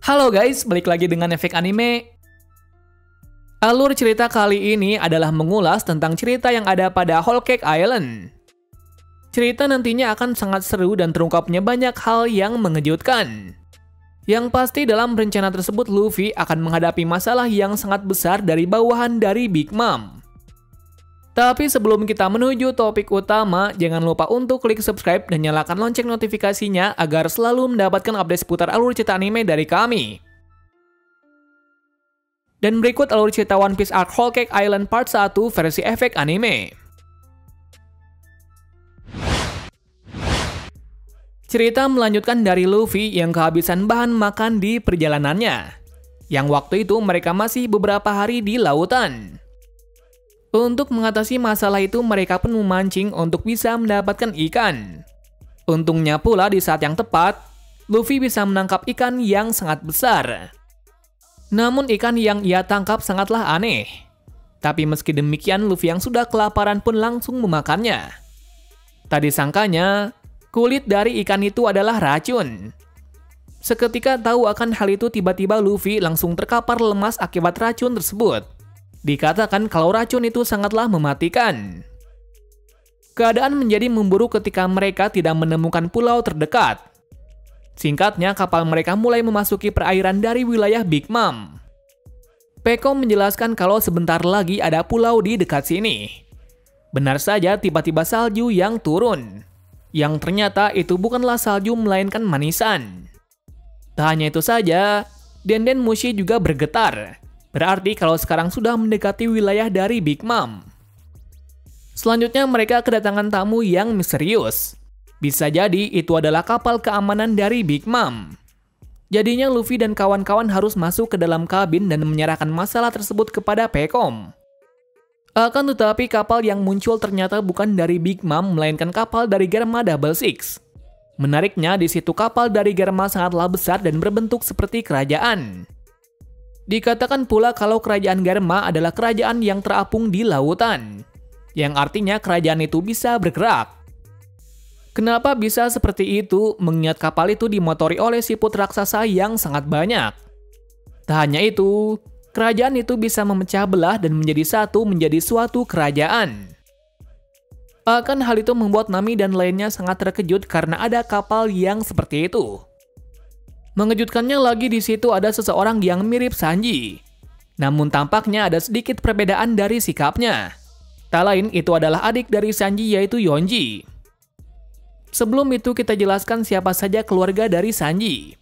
Halo guys, balik lagi dengan Efek Anime. Alur cerita kali ini adalah mengulas tentang cerita yang ada pada Whole Cake Island. Cerita nantinya akan sangat seru dan terungkapnya banyak hal yang mengejutkan. Yang pasti dalam rencana tersebut Luffy akan menghadapi masalah yang sangat besar dari bawahan dari Big Mom. Tapi sebelum kita menuju topik utama, jangan lupa untuk klik subscribe dan nyalakan lonceng notifikasinya agar selalu mendapatkan update seputar alur cerita anime dari kami. Dan berikut alur cerita One Piece Arc Whole Cake Island Part 1 versi Efek Anime. Cerita melanjutkan dari Luffy yang kehabisan bahan makan di perjalanannya. Yang waktu itu mereka masih beberapa hari di lautan. Untuk mengatasi masalah itu, mereka pun memancing untuk bisa mendapatkan ikan. Untungnya pula di saat yang tepat, Luffy bisa menangkap ikan yang sangat besar. Namun ikan yang ia tangkap sangatlah aneh. Tapi meski demikian, Luffy yang sudah kelaparan pun langsung memakannya. Tak disangkanya, kulit dari ikan itu adalah racun. Seketika tahu akan hal itu, tiba-tiba Luffy langsung terkapar lemas akibat racun tersebut. Dikatakan kalau racun itu sangatlah mematikan. Keadaan menjadi memburuk ketika mereka tidak menemukan pulau terdekat. Singkatnya, kapal mereka mulai memasuki perairan dari wilayah Big Mom. Peko menjelaskan kalau sebentar lagi ada pulau di dekat sini. Benar saja, tiba-tiba salju yang turun. Yang ternyata itu bukanlah salju melainkan manisan. Tak hanya itu saja, Denden Mushi juga bergetar. Berarti kalau sekarang sudah mendekati wilayah dari Big Mom. Selanjutnya mereka kedatangan tamu yang misterius. Bisa jadi itu adalah kapal keamanan dari Big Mom. Jadinya Luffy dan kawan-kawan harus masuk ke dalam kabin dan menyerahkan masalah tersebut kepada Pekom. Akan tetapi kapal yang muncul ternyata bukan dari Big Mom melainkan kapal dari Germa Double Six. Menariknya di situ kapal dari Germa sangatlah besar dan berbentuk seperti kerajaan. Dikatakan pula kalau kerajaan Germa adalah kerajaan yang terapung di lautan, yang artinya kerajaan itu bisa bergerak. Kenapa bisa seperti itu? Mengingat kapal itu dimotori oleh siput raksasa yang sangat banyak. Tak hanya itu, kerajaan itu bisa memecah belah dan menjadi satu menjadi suatu kerajaan. Akan hal itu membuat Nami dan lainnya sangat terkejut karena ada kapal yang seperti itu. Mengejutkannya lagi di situ ada seseorang yang mirip Sanji. Namun tampaknya ada sedikit perbedaan dari sikapnya. Tak lain itu adalah adik dari Sanji yaitu Yonji. Sebelum itu kita jelaskan siapa saja keluarga dari Sanji.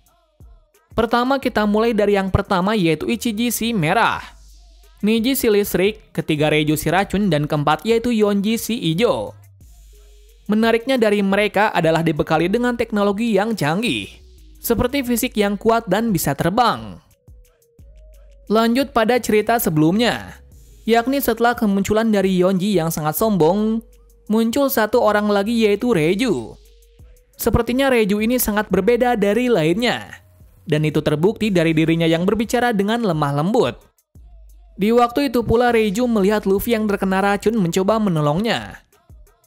Pertama kita mulai dari yang pertama yaitu Ichiji si merah, Niji si listrik, ketiga Reiju si racun, dan keempat yaitu Yonji si ijo. Menariknya dari mereka adalah dibekali dengan teknologi yang canggih. Seperti fisik yang kuat dan bisa terbang. Lanjut pada cerita sebelumnya, yakni setelah kemunculan dari Yonji yang sangat sombong, muncul satu orang lagi yaitu Reiju. Sepertinya Reiju ini sangat berbeda dari lainnya, dan itu terbukti dari dirinya yang berbicara dengan lemah lembut. Di waktu itu pula Reiju melihat Luffy yang terkena racun mencoba menolongnya.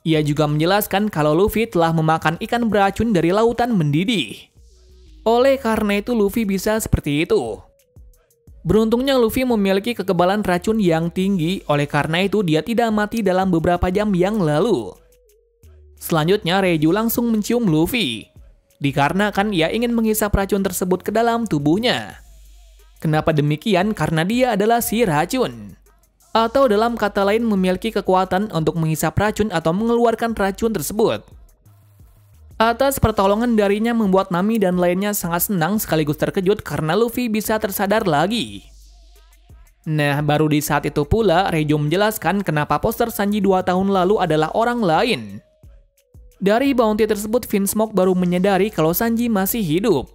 Ia juga menjelaskan kalau Luffy telah memakan ikan beracun dari lautan mendidih. Oleh karena itu Luffy bisa seperti itu. Beruntungnya Luffy memiliki kekebalan racun yang tinggi, oleh karena itu dia tidak mati dalam beberapa jam yang lalu. Selanjutnya Reiju langsung mencium Luffy, dikarenakan ia ingin menghisap racun tersebut ke dalam tubuhnya. Kenapa demikian? Karena dia adalah si racun. Atau dalam kata lain memiliki kekuatan untuk menghisap racun atau mengeluarkan racun tersebut. Atas pertolongan darinya membuat Nami dan lainnya sangat senang sekaligus terkejut karena Luffy bisa tersadar lagi. Nah, baru di saat itu pula Reiju menjelaskan kenapa poster Sanji 2 tahun lalu adalah orang lain. Dari bounty tersebut Vinsmoke baru menyadari kalau Sanji masih hidup.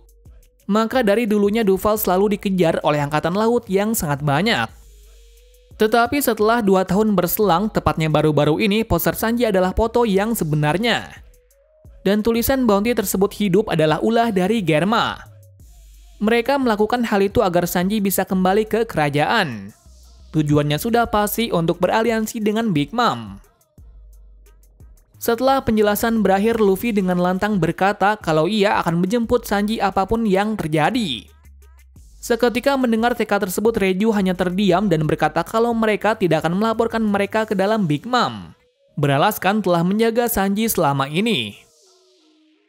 Maka dari dulunya Duval selalu dikejar oleh angkatan laut yang sangat banyak. Tetapi setelah 2 tahun berselang, tepatnya baru-baru ini, poster Sanji adalah foto yang sebenarnya. Dan tulisan bounty tersebut hidup adalah ulah dari Germa. Mereka melakukan hal itu agar Sanji bisa kembali ke kerajaan. Tujuannya sudah pasti untuk beraliansi dengan Big Mom. Setelah penjelasan berakhir, Luffy dengan lantang berkata kalau ia akan menjemput Sanji apapun yang terjadi. Seketika mendengar TK tersebut, Reju hanya terdiam dan berkata kalau mereka tidak akan melaporkan mereka ke dalam Big Mom, beralaskan telah menjaga Sanji selama ini.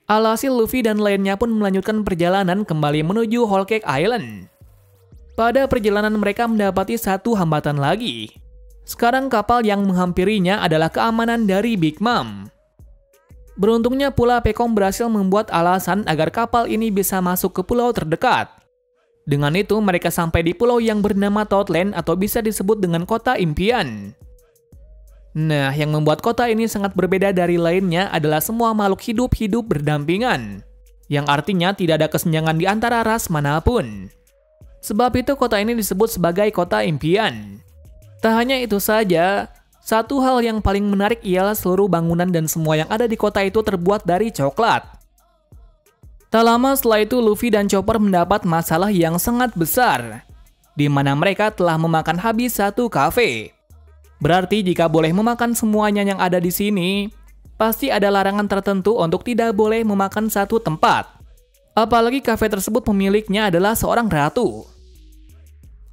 Alhasil Luffy dan lainnya pun melanjutkan perjalanan kembali menuju Whole Cake Island. Pada perjalanan mereka mendapati satu hambatan lagi. Sekarang kapal yang menghampirinya adalah keamanan dari Big Mom. Beruntungnya pula Pekom berhasil membuat alasan agar kapal ini bisa masuk ke pulau terdekat. Dengan itu mereka sampai di pulau yang bernama Toadland atau bisa disebut dengan kota impian. Nah, yang membuat kota ini sangat berbeda dari lainnya adalah semua makhluk hidup berdampingan, yang artinya tidak ada kesenjangan di antara ras manapun. Sebab itu kota ini disebut sebagai kota impian. Tak hanya itu saja, satu hal yang paling menarik ialah seluruh bangunan dan semua yang ada di kota itu terbuat dari coklat. Tak lama setelah itu Luffy dan Chopper mendapat masalah yang sangat besar, di mana mereka telah memakan habis satu kafe. Berarti jika boleh memakan semuanya yang ada di sini, pasti ada larangan tertentu untuk tidak boleh memakan satu tempat. Apalagi kafe tersebut pemiliknya adalah seorang ratu.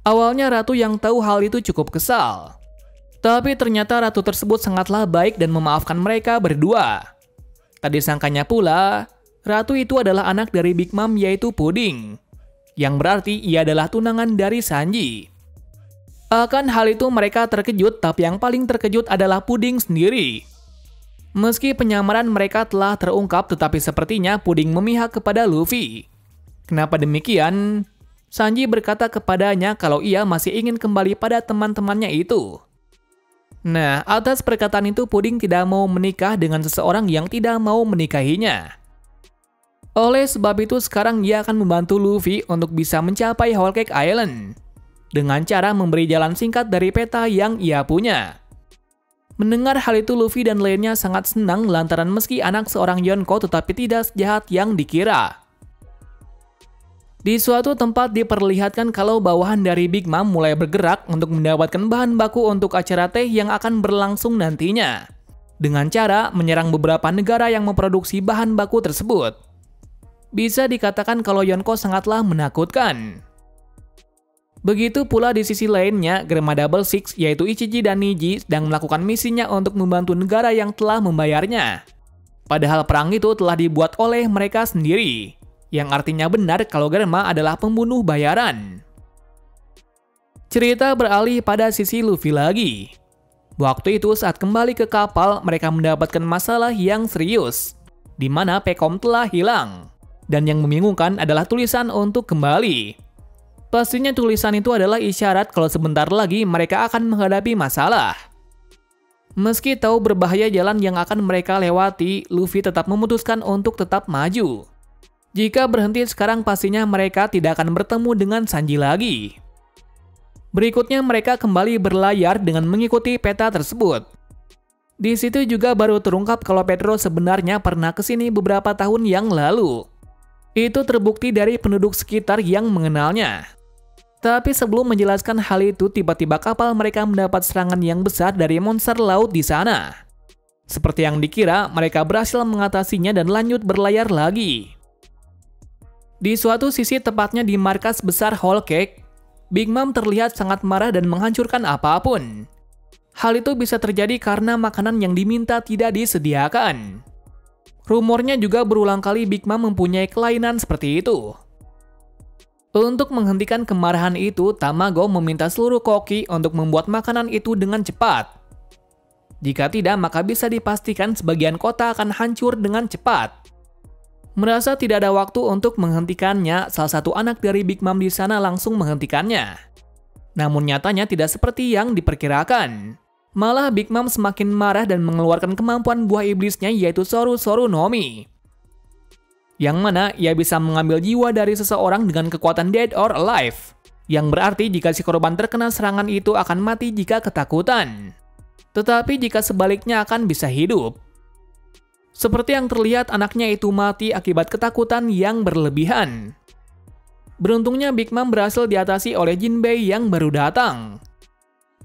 Awalnya ratu yang tahu hal itu cukup kesal. Tapi ternyata ratu tersebut sangatlah baik dan memaafkan mereka berdua. Tak disangkanya pula, ratu itu adalah anak dari Big Mom yaitu Pudding, yang berarti ia adalah tunangan dari Sanji. Akan hal itu mereka terkejut, tapi yang paling terkejut adalah Pudding sendiri. Meski penyamaran mereka telah terungkap, tetapi sepertinya Pudding memihak kepada Luffy. Kenapa demikian? Sanji berkata kepadanya kalau ia masih ingin kembali pada teman-temannya itu. Nah, atas perkataan itu Pudding tidak mau menikah dengan seseorang yang tidak mau menikahinya. Oleh sebab itu sekarang ia akan membantu Luffy untuk bisa mencapai Whole Cake Island dengan cara memberi jalan singkat dari peta yang ia punya. Mendengar hal itu Luffy dan lainnya sangat senang lantaran meski anak seorang Yonko tetapi tidak sejahat yang dikira. Di suatu tempat diperlihatkan kalau bawahan dari Big Mom mulai bergerak untuk mendapatkan bahan baku untuk acara teh yang akan berlangsung nantinya, dengan cara menyerang beberapa negara yang memproduksi bahan baku tersebut. Bisa dikatakan kalau Yonko sangatlah menakutkan. Begitu pula di sisi lainnya, Germa Double Six yaitu Ichiji dan Niji sedang melakukan misinya untuk membantu negara yang telah membayarnya. Padahal perang itu telah dibuat oleh mereka sendiri, yang artinya benar kalau Germa adalah pembunuh bayaran. Cerita beralih pada sisi Luffy lagi. Waktu itu saat kembali ke kapal, mereka mendapatkan masalah yang serius, di mana Pekom telah hilang. Dan yang membingungkan adalah tulisan untuk kembali. Pastinya tulisan itu adalah isyarat kalau sebentar lagi mereka akan menghadapi masalah. Meski tahu berbahaya jalan yang akan mereka lewati, Luffy tetap memutuskan untuk tetap maju. Jika berhenti sekarang pastinya mereka tidak akan bertemu dengan Sanji lagi. Berikutnya mereka kembali berlayar dengan mengikuti peta tersebut. Di situ juga baru terungkap kalau Pedro sebenarnya pernah kesini beberapa tahun yang lalu. Itu terbukti dari penduduk sekitar yang mengenalnya. Tapi sebelum menjelaskan hal itu, tiba-tiba kapal mereka mendapat serangan yang besar dari monster laut di sana. Seperti yang dikira, mereka berhasil mengatasinya dan lanjut berlayar lagi. Di suatu sisi tepatnya di markas besar Whole Cake, Big Mom terlihat sangat marah dan menghancurkan apapun. Hal itu bisa terjadi karena makanan yang diminta tidak disediakan. Rumornya juga berulang kali Big Mom mempunyai kelainan seperti itu. Untuk menghentikan kemarahan itu, Tamago meminta seluruh koki untuk membuat makanan itu dengan cepat. Jika tidak, maka bisa dipastikan sebagian kota akan hancur dengan cepat. Merasa tidak ada waktu untuk menghentikannya, salah satu anak dari Big Mom di sana langsung menghentikannya. Namun nyatanya tidak seperti yang diperkirakan. Malah Big Mom semakin marah dan mengeluarkan kemampuan buah iblisnya yaitu Soru Soru no Mi. Yang mana ia bisa mengambil jiwa dari seseorang dengan kekuatan dead or alive. Yang berarti jika si korban terkena serangan itu akan mati jika ketakutan. Tetapi jika sebaliknya akan bisa hidup. Seperti yang terlihat anaknya itu mati akibat ketakutan yang berlebihan. Beruntungnya Big Mom berhasil diatasi oleh Jinbei yang baru datang.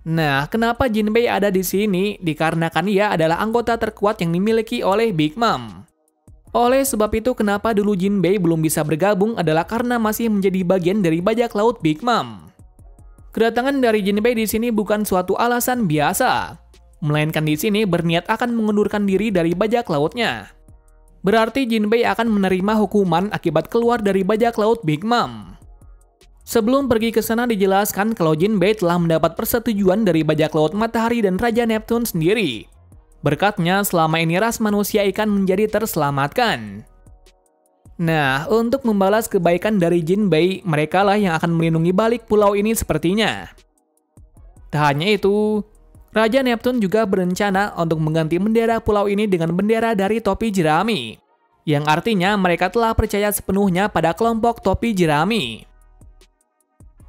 Nah, kenapa Jinbei ada di sini? Dikarenakan ia adalah anggota terkuat yang dimiliki oleh Big Mom. Oleh sebab itu kenapa dulu Jinbei belum bisa bergabung adalah karena masih menjadi bagian dari bajak laut Big Mom. Kedatangan dari Jinbei di sini bukan suatu alasan biasa, melainkan di sini berniat akan mengundurkan diri dari bajak lautnya. Berarti Jinbei akan menerima hukuman akibat keluar dari bajak laut Big Mom. Sebelum pergi ke sana dijelaskan kalau Jinbei telah mendapat persetujuan dari bajak laut Matahari dan Raja Neptune sendiri. Berkatnya selama ini ras manusia ikan menjadi terselamatkan. Nah, untuk membalas kebaikan dari Jinbei, mereka lah yang akan melindungi balik pulau ini sepertinya. Tak hanya itu, Raja Neptune juga berencana untuk mengganti bendera pulau ini dengan bendera dari topi jerami, yang artinya mereka telah percaya sepenuhnya pada kelompok topi jerami.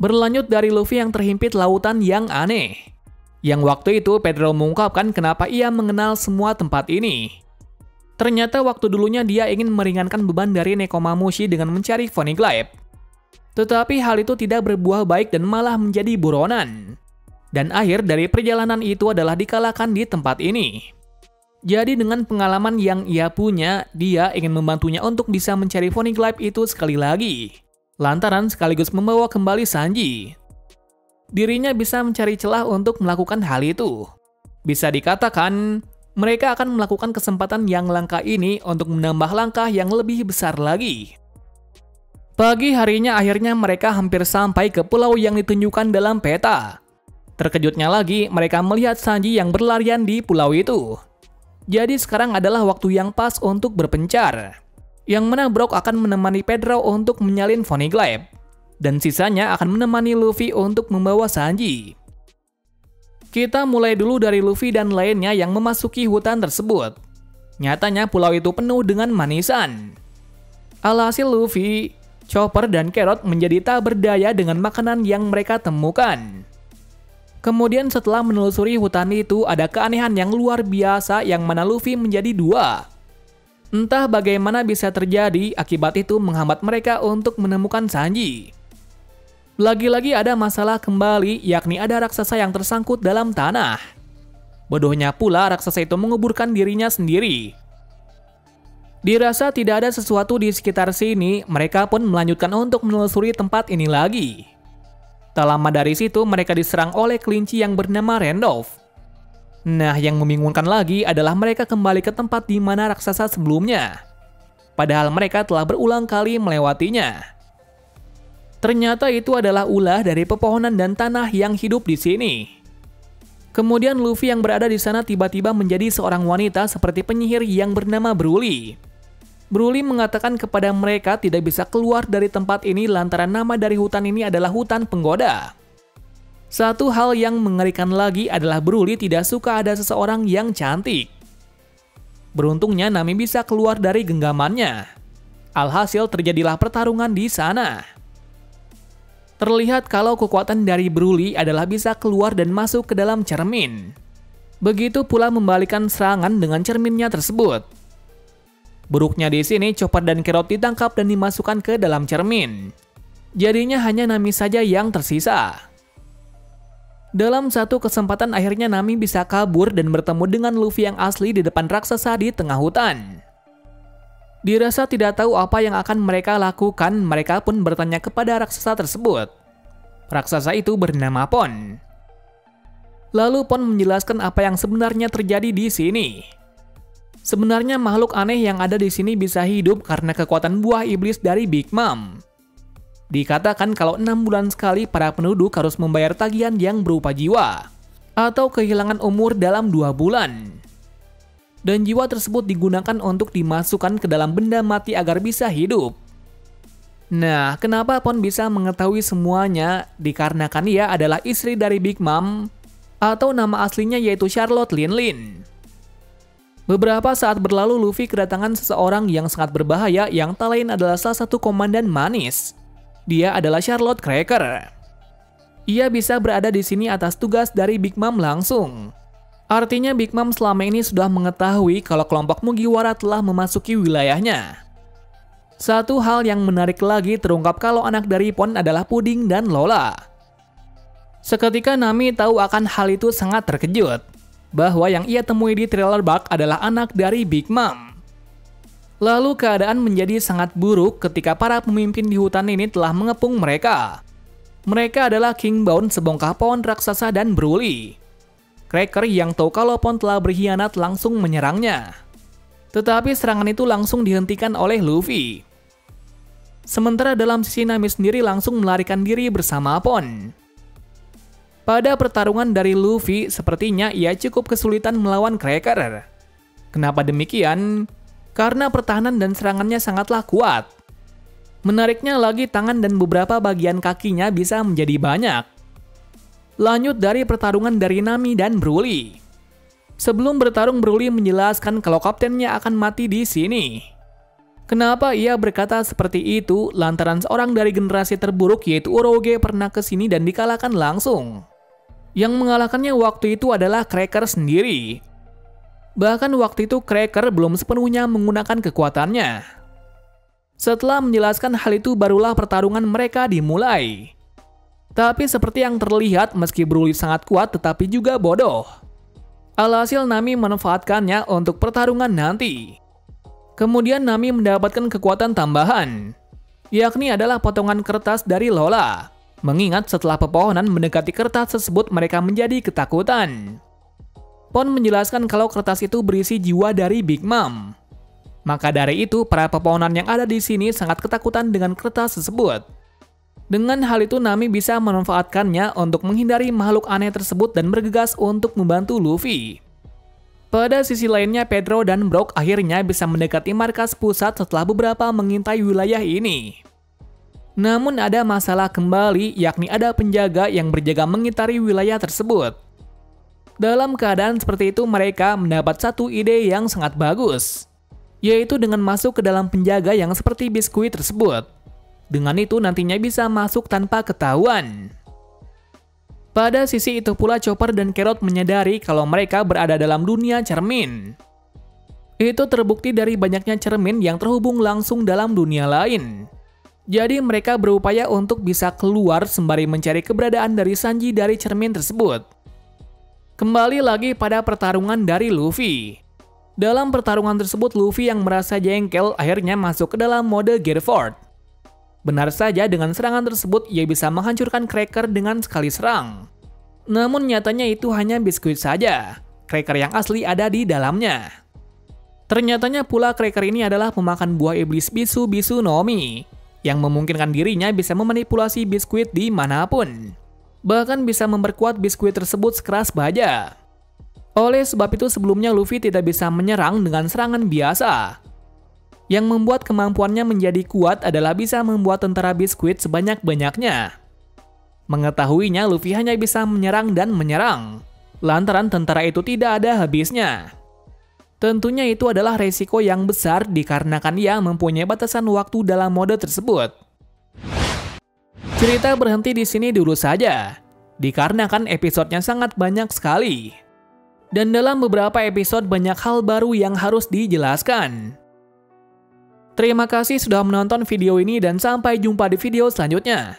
Berlanjut dari Luffy yang terhimpit lautan yang aneh. Yang waktu itu Pedro mengungkapkan kenapa ia mengenal semua tempat ini. Ternyata waktu dulunya dia ingin meringankan beban dari Nekomamushi dengan mencari Poneglyph. Tetapi hal itu tidak berbuah baik dan malah menjadi buronan. Dan akhir dari perjalanan itu adalah dikalahkan di tempat ini. Jadi dengan pengalaman yang ia punya, dia ingin membantunya untuk bisa mencari Poneglyph itu sekali lagi. Lantaran sekaligus membawa kembali Sanji. Dirinya bisa mencari celah untuk melakukan hal itu. Bisa dikatakan, mereka akan melakukan kesempatan yang langka ini untuk menambah langkah yang lebih besar lagi. Pagi harinya akhirnya mereka hampir sampai ke pulau yang ditunjukkan dalam peta. Terkejutnya lagi, mereka melihat Sanji yang berlarian di pulau itu. Jadi sekarang adalah waktu yang pas untuk berpencar. Yang mana Brock akan menemani Pedro untuk menyalin Poneglyph. Dan sisanya akan menemani Luffy untuk membawa Sanji. Kita mulai dulu dari Luffy dan lainnya yang memasuki hutan tersebut. Nyatanya pulau itu penuh dengan manisan. Alhasil Luffy, Chopper, dan Carrot menjadi tak berdaya dengan makanan yang mereka temukan. Kemudian setelah menelusuri hutan itu ada keanehan yang luar biasa yang mana Luffy menjadi dua. Entah bagaimana bisa terjadi, akibat itu menghambat mereka untuk menemukan Sanji. Lagi-lagi ada masalah kembali, yakni ada raksasa yang tersangkut dalam tanah. Bodohnya pula raksasa itu menguburkan dirinya sendiri. Dirasa tidak ada sesuatu di sekitar sini, mereka pun melanjutkan untuk menelusuri tempat ini lagi. Tak lama dari situ mereka diserang oleh kelinci yang bernama Randolph. Nah, yang membingungkan lagi adalah mereka kembali ke tempat di mana raksasa sebelumnya. Padahal mereka telah berulang kali melewatinya. Ternyata itu adalah ulah dari pepohonan dan tanah yang hidup di sini. Kemudian Luffy yang berada di sana tiba-tiba menjadi seorang wanita seperti penyihir yang bernama Broly. Broly mengatakan kepada mereka tidak bisa keluar dari tempat ini lantaran nama dari hutan ini adalah hutan penggoda. Satu hal yang mengerikan lagi adalah Broly tidak suka ada seseorang yang cantik. Beruntungnya Nami bisa keluar dari genggamannya. Alhasil terjadilah pertarungan di sana. Terlihat kalau kekuatan dari Broly adalah bisa keluar dan masuk ke dalam cermin. Begitu pula membalikan serangan dengan cerminnya tersebut. Buruknya di sini Chopper dan Carrot ditangkap dan dimasukkan ke dalam cermin. Jadinya hanya Nami saja yang tersisa. Dalam satu kesempatan akhirnya Nami bisa kabur dan bertemu dengan Luffy yang asli di depan raksasa di tengah hutan. Dirasa tidak tahu apa yang akan mereka lakukan, mereka pun bertanya kepada raksasa tersebut. Raksasa itu bernama Pon. Lalu Pon menjelaskan apa yang sebenarnya terjadi di sini. Sebenarnya makhluk aneh yang ada di sini bisa hidup karena kekuatan buah iblis dari Big Mom. Dikatakan kalau 6 bulan sekali para penduduk harus membayar tagihan yang berupa jiwa atau kehilangan umur dalam 2 bulan. Dan jiwa tersebut digunakan untuk dimasukkan ke dalam benda mati agar bisa hidup. Nah, kenapa Pon bisa mengetahui semuanya? Dikarenakan ia adalah istri dari Big Mom, atau nama aslinya yaitu Charlotte Linlin. Beberapa saat berlalu Luffy kedatangan seseorang yang sangat berbahaya yang tak lain adalah salah satu komandan manis. Dia adalah Charlotte Cracker. Ia bisa berada di sini atas tugas dari Big Mom langsung. Artinya Big Mom selama ini sudah mengetahui kalau kelompok Mugiwara telah memasuki wilayahnya. Satu hal yang menarik lagi terungkap kalau anak dari Pon adalah Puding dan Lola. Seketika Nami tahu akan hal itu sangat terkejut, bahwa yang ia temui di Thriller Bark adalah anak dari Big Mom. Lalu keadaan menjadi sangat buruk ketika para pemimpin di hutan ini telah mengepung mereka. Mereka adalah King Bone, sebongkah pohon raksasa, dan Broly. Cracker yang tahu kalau Pon telah berkhianat langsung menyerangnya. Tetapi serangan itu langsung dihentikan oleh Luffy. Sementara dalam sisi Nami sendiri langsung melarikan diri bersama Pon. Pada pertarungan dari Luffy, sepertinya ia cukup kesulitan melawan Cracker. Kenapa demikian? Karena pertahanan dan serangannya sangatlah kuat. Menariknya lagi, tangan dan beberapa bagian kakinya bisa menjadi banyak. Lanjut dari pertarungan dari Nami dan Broly. Sebelum bertarung, Broly menjelaskan kalau kaptennya akan mati di sini. Kenapa ia berkata seperti itu? Lantaran seorang dari generasi terburuk yaitu Oroge pernah ke sini dan dikalahkan langsung. Yang mengalahkannya waktu itu adalah Cracker sendiri. Bahkan waktu itu Cracker belum sepenuhnya menggunakan kekuatannya. Setelah menjelaskan hal itu barulah pertarungan mereka dimulai. Tapi seperti yang terlihat, meski Broly sangat kuat tetapi juga bodoh. Alhasil Nami memanfaatkannya untuk pertarungan nanti. Kemudian Nami mendapatkan kekuatan tambahan, yakni adalah potongan kertas dari Lola. Mengingat setelah pepohonan mendekati kertas tersebut mereka menjadi ketakutan. Pon menjelaskan kalau kertas itu berisi jiwa dari Big Mom. Maka dari itu, para pepohonan yang ada di sini sangat ketakutan dengan kertas tersebut. Dengan hal itu, Nami bisa memanfaatkannya untuk menghindari makhluk aneh tersebut dan bergegas untuk membantu Luffy. Pada sisi lainnya, Pedro dan Brook akhirnya bisa mendekati markas pusat setelah beberapa mengintai wilayah ini. Namun ada masalah kembali, yakni ada penjaga yang berjaga mengitari wilayah tersebut. Dalam keadaan seperti itu, mereka mendapat satu ide yang sangat bagus, yaitu dengan masuk ke dalam penjaga yang seperti biskuit tersebut. Dengan itu nantinya bisa masuk tanpa ketahuan. Pada sisi itu pula Chopper dan Carrot menyadari kalau mereka berada dalam dunia cermin. Itu terbukti dari banyaknya cermin yang terhubung langsung dalam dunia lain. Jadi mereka berupaya untuk bisa keluar sembari mencari keberadaan dari Sanji dari cermin tersebut. Kembali lagi pada pertarungan dari Luffy. Dalam pertarungan tersebut, Luffy yang merasa jengkel akhirnya masuk ke dalam mode Gear 4. Benar saja, dengan serangan tersebut ia bisa menghancurkan Cracker dengan sekali serang. Namun nyatanya itu hanya biskuit saja. Cracker yang asli ada di dalamnya. Ternyatanya pula Cracker ini adalah pemakan buah iblis Bisu no Mi, yang memungkinkan dirinya bisa memanipulasi biskuit dimanapun. Bahkan bisa memperkuat biskuit tersebut sekeras baja. Oleh sebab itu sebelumnya Luffy tidak bisa menyerang dengan serangan biasa. Yang membuat kemampuannya menjadi kuat adalah bisa membuat tentara biskuit sebanyak-banyaknya. Mengetahuinya, Luffy hanya bisa menyerang dan menyerang, lantaran tentara itu tidak ada habisnya. Tentunya itu adalah resiko yang besar dikarenakan ia mempunyai batasan waktu dalam mode tersebut. Cerita berhenti di sini dulu saja, dikarenakan episodenya sangat banyak sekali. Dan dalam beberapa episode banyak hal baru yang harus dijelaskan. Terima kasih sudah menonton video ini dan sampai jumpa di video selanjutnya.